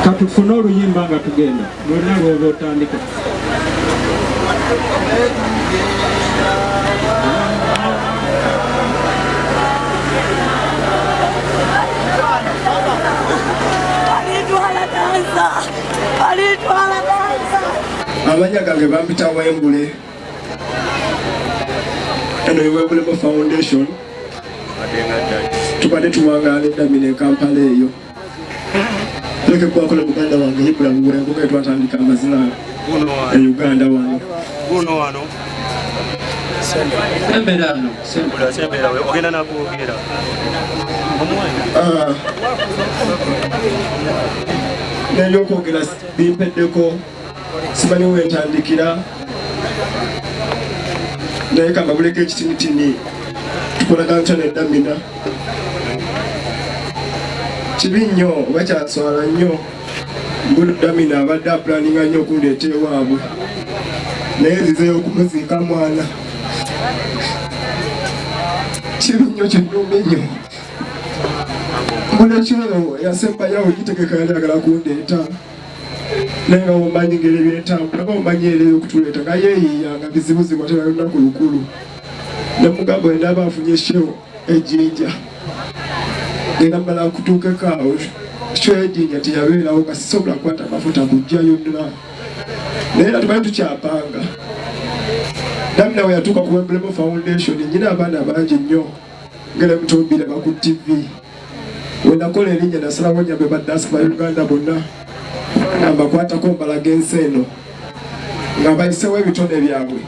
katufuna oluyimba nga tugenda lwonna lwoba otandika. Amanya gange bampita Wembule. Eno ye Wembule Foundation. Tubadde tuwangaala Damina e Kampala eyo. Leke kwakola muganda wange Ibula Muwengo nga twatandika amazina e Uganda wano. Guno wano. Semberano. Sembera we ogenda nakwogera. Nayo kwogera bimpeddeko simanyi wentandikira naye kambabuleko ekitinitini tukolaga ntya ne Damina kibi nnyo oba kyaswala nnyo mbulu Damina abadde apulaninga nnyo okundeeta ewaabwe naye nzizeyo okumuziika mwana kibi nnyo kinnumba nnyo mbulu ekiro yasembayawo gitegeka yali agala kundeeta naye nga omanyi ngeri ebyentambula nga omanyi era okutuleeta nga yeeyiyanga bizibuzibu ate nalunaku lukulu nemugamba wenda aba afunye shewo ejjinja ngenda mmala kutuukeko awo kyo ejjinja teyabeerawo nga sisobola kukwata amafuta kujja yonna naye era tumanyi tukyapanga. Damina we yatuuka ku Wembley Foundation nyina abaana bangi nnyo ngere mutombire ba ku TV wenakola erinnya nasalawo nyambe baddaasi ba Uganda bonna ambakwatako mbalaga ensi eno nga bayisewo ebitone byabwe.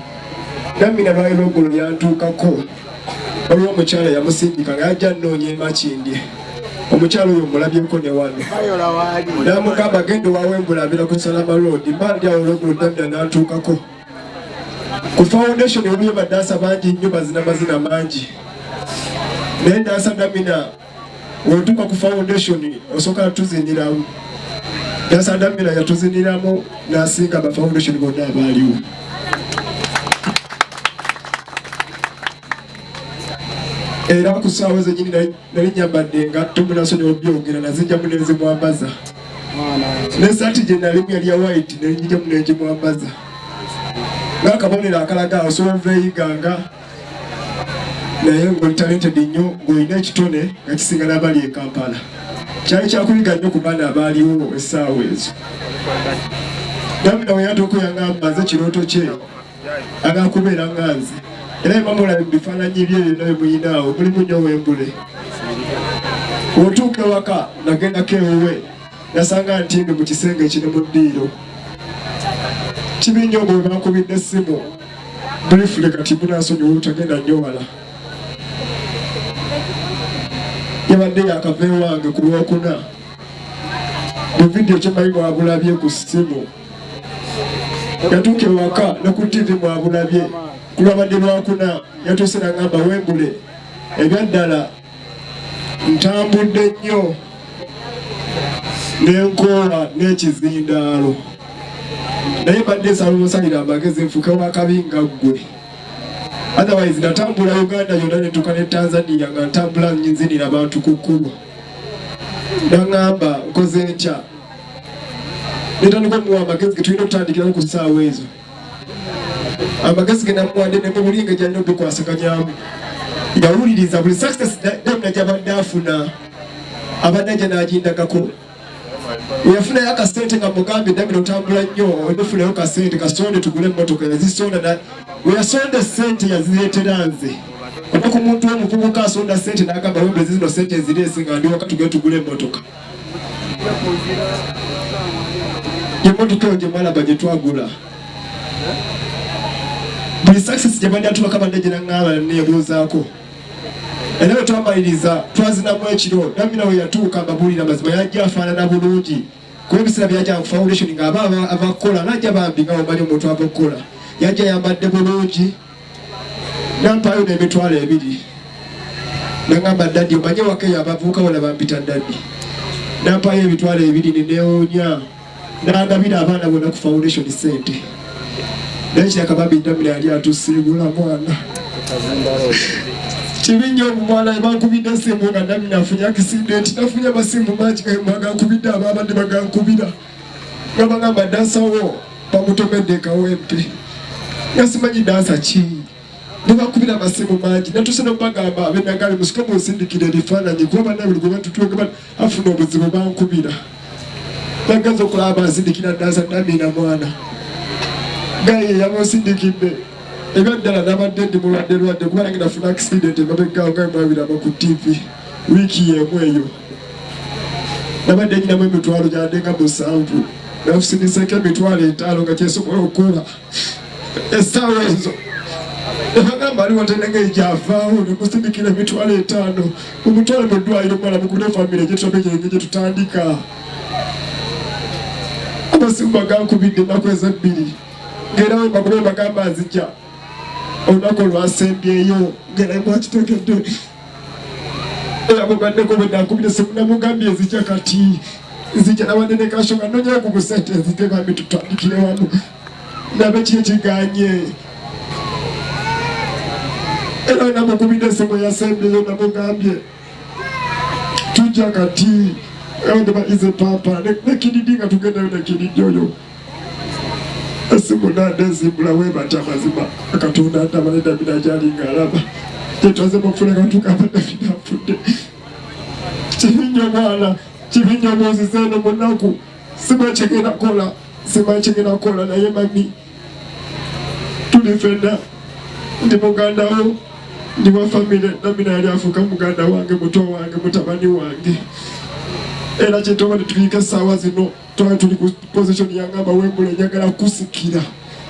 Damina lwaliro ogolo lyantuukako waliwo omukyala yamusindika nga yajja nnoonya emakindye. Omukyala oyo mulabyeko ne wano namugamba genda wa Wembule abira ku Salama Road mbandi awo olwogolo Damina n'antuukako. Ku foundation waliyo baddaasa bangi nnyo bazina mazina mangi naye Dancer Damina wetuuka ku foundation osooka tuziniramu. Dancer Damina yatuziniramu n'asinga ba foundation bonna abaaliwo. Era ku ssaawa zennyini nali nyambadde engatto munasonyi obyogera nazijjamu ne nzimwambaza n'essaati gye nalimu yali ya white ne njijjamu ne ngimwambaza ng'akabonero akalaga osobola oveeyiganga naye ng'oli talented nnyo ng'olina ekitone nga kisinga n'abali e Kampala. Kyali kyakuyiga nnyo ku baana abaaliwo essaawa ezo. Damina we yatuuka yangamba nze kirooto kye agakubeera nga nze era emamulabe mu bifaananyi bye byonna bye muyinaawo mulimu nnyo Wembule. Otuuka ewaka nagendako ewuwe nasanga ntimbe mu kisenge kino mu ddiiro. Kibi nnyo bwe bankubidde essimu briefly kati munasonyiwa obutagenda nnyo wala. Yabadde yakava ewange ku Lwokuna mu vidiyo kyemanyi mwabulabye ku ssimu. Yatuuka ewaka ne ku TV mwabulabye ku lwabadde Lwakuna yatuuse n'agamba Wembule ebyaddala ntambudde nnyo n'enkoola n'ekizindaalo naye badde nsala omusalira amagezi nfuuke wakabi nga ggwe. Otherwise natambula Uganda yonna netuuka ne Tanzania nga ntambula nzinira abantu ku kkubo. N'aŋŋamba nkoze ntya netandika omuwa amagezi ge tulina okutandikirawo ku ssaawa ezo. Amagezi ge namuwadde ne mu bulinga gyalina obikwasaganyamu yawuliriza buli success Damina gy'abadde afuna abadde ajja n'agindagako. Weyafunayo akasente nga mugambye Damina otambula nnyo onefunayo kasente kasonde tugule emmotoka yazisonda weyasonda sente yazireetera nze kuba ku muntu omuvubuka asonda sente n'agamba Wembule zino sente ezireese nga ndi waka tugere tugule emmotoka. Emmotoka eyo gye mwalaba gye twagula buli success gye badde atubaka badde gye naŋŋamba neebuuzaako. Era bwe twamaliriza twazinamu ekiro Damina we yatuuka ambabuulira mazima yajja afaanana bulungi kuba ebiseera byajja ku foundation nga aba abakola najja bambi nga omanyi omuntu ava okukola yajja yambadde bulungi nampaayo n'emitwalo 2 naŋŋamba daddi omanye waka eyo abavubuka wala bampita daddi nampaayo emitwalo 2 neneewuunya n'agabira abaana bonna ku foundation sente naye kirakabambi Damina yali atusiibula mwana Chibinyo omwana bankubidde essimu nga Damina afunye accident nafunye amasimu mangi bagankubidde ababadde bagankubira nga bagamba dansawo bamutomedde kawempe nga simanyi dansa ki ne bakubira amasimu mangi natuse nobagamba abenagale musike munsindikire ebifaananyi kuba bannabuli gwe batutwege afuna obuzibu bankubira nagenza okulaba bansindikira dansa Damina mwana gaye yamusindikidde ebyadala nabadde ndi mulwadde kuba nange nafuna accident emabeggawo nga mwabiraba ku TV wiiki yemu eyo nabadde nyinamu emitwalo gyadde nga 7 nafusiniseko emitwalo 5 nga kyesobola okukola essaawa ezo ebagamba aliwo tenenge ejavaawo nemusindikira emitwalo 5 omutwalo mu ddwaliro mwana mukubire famire gyetutambegenge gyetutandika amasimu bagankubidde ennaku ez'ebbiri ng'erawe bagube bagamba nzija olunaku olwasembyeyo ng'eramwakitegedde eramugaddeko bwe nakubire essimu namugambye nzija kati nzija nabadde ne kasho nga nonyaku ku sente nzije bambi tutandikire wano nabe ki ekiganye era namukubire essimu yasembyeyo namugambye tujja kati ndeba ize papa nekididi nga tugendayo nekididi oyo esimu nandezimbula webata amazima akatonda ndaba ne Damina gyalinga alaba gyetwaze mufuleka tukaba Damina afudde kibinyo mwana kibinyo mwozize eno munaku simakigenda kola naye mami tuli fenna ndi mugandawo ndi wa famire Damina yali afuuka muganda wange muto wange mutabani wange era kyetoba netuliika essaawa zino twali tuli ku position yangamba WEMBLEY njagala kusikira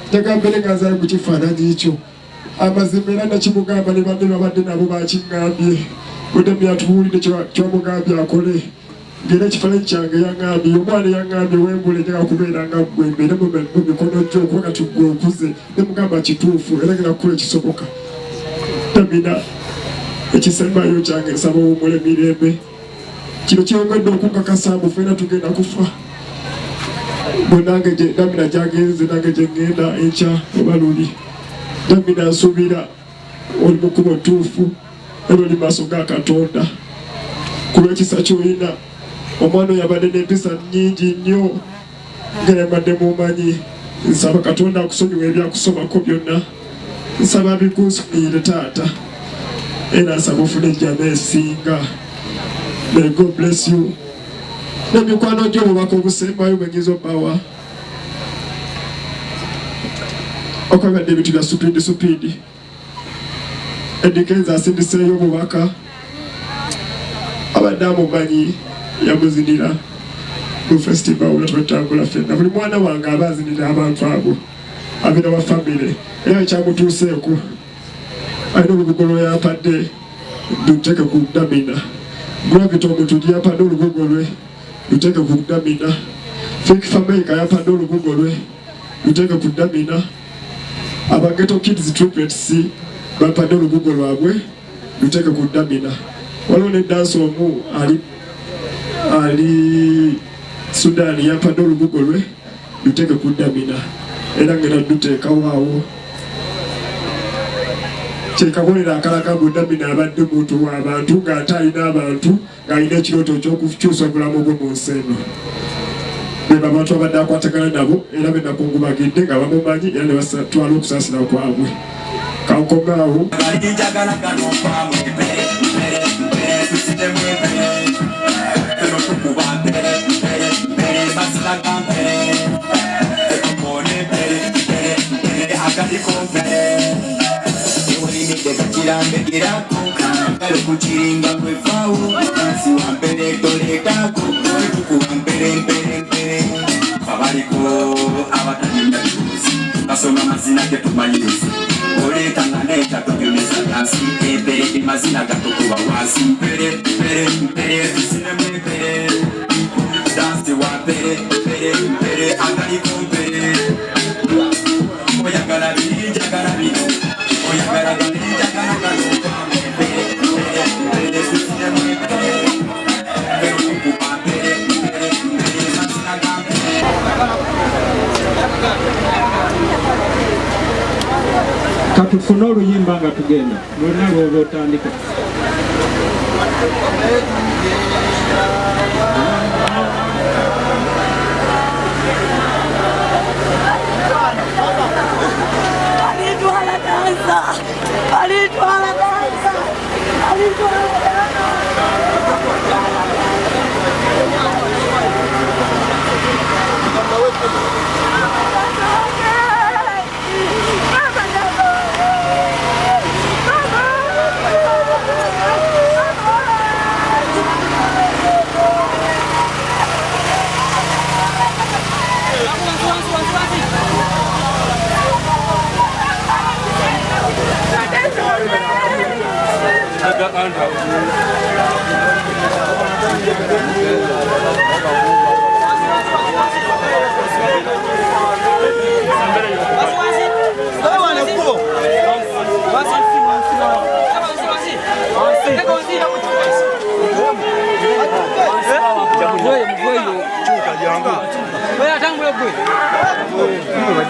njagala mbere nga nzaayo mu kifaananyi ekyo amazima era nakimugamba ne banne babadde nabo bakingambye budemi atuwulire kyamugambye akole ng'era ekifaananyi kyange yangambye omwana yangambye WEMBLEY njagala kubeera nga ggwe mbeere mu mikono gyo kuba kati ggwe okuze ne mugamba kituufu era ngera kukola ekisoboka Damina ekisembayo kyange nsaba owummula emirembe kino kyongedde okukakasa mufeera tugenda kufa bwenange Damina gyagenze nange gyengenda enkya oba luli Damina nsuubira oli mukubo ntuufu era oli maaso ga Katonda ku lw'ekisa kyolina omwana oyo abadde n'empisa nnyingi nnyo nga yabadde mumanyi nsaba Katonda akusonyiwa ebyakusomako byonna nsaba bikunsumiire taata era nsaba ofune ejjama esinga. May God bless you. Nemikwano gyo obubaka obusembayo bwenyiza obbawa okwebadde ebintu bya supidi Eddy Kenzo asindiseeyo obubaka abadde amumanyi yamuzinira mu festival natwetambula fenna buli mwana wange aba azinira abantu abo abeera wa famire era ekyamutuuseeko alina olubugo lweyampadde luteeke ku Damina gravity omutuju yampadde olubugo lwe luteeke ku Damina fake family yampadde olubugo lwe luteeke ku Damina abageto kids triplets bampadde olubugo lwabwe luteeke ku Damina waliwo ne dansi omu ali Sudani yampadde olubugo lwe luteeke ku Damina era ngera luteekawo awo kyekabonera akalaga mu Damina abadde muntu w'abantu ng'ate alina abantu ng'alina ekirooto ky'okukyusa obulamu bwe mu nsi eno beba abantu abadde akwatagana nabo era benakungubagidde nga bamumanyi era ne batwala okusaasira kwabwe kankomaawo Kasoma mazina ke tumanyizi oleta naleta tunyumiza dansi ebere mazina gatukuba wasi pere pere pere tusine pere dansi wa pere pere pere akali kompere oyagala biji agala biji oyagala biji agala galo pere pere pere tusine pere pere kukuba pere pere pere mazina gambe katufune oluyimba tuyimba nga tugenda lwonna lwova otandika. Wewe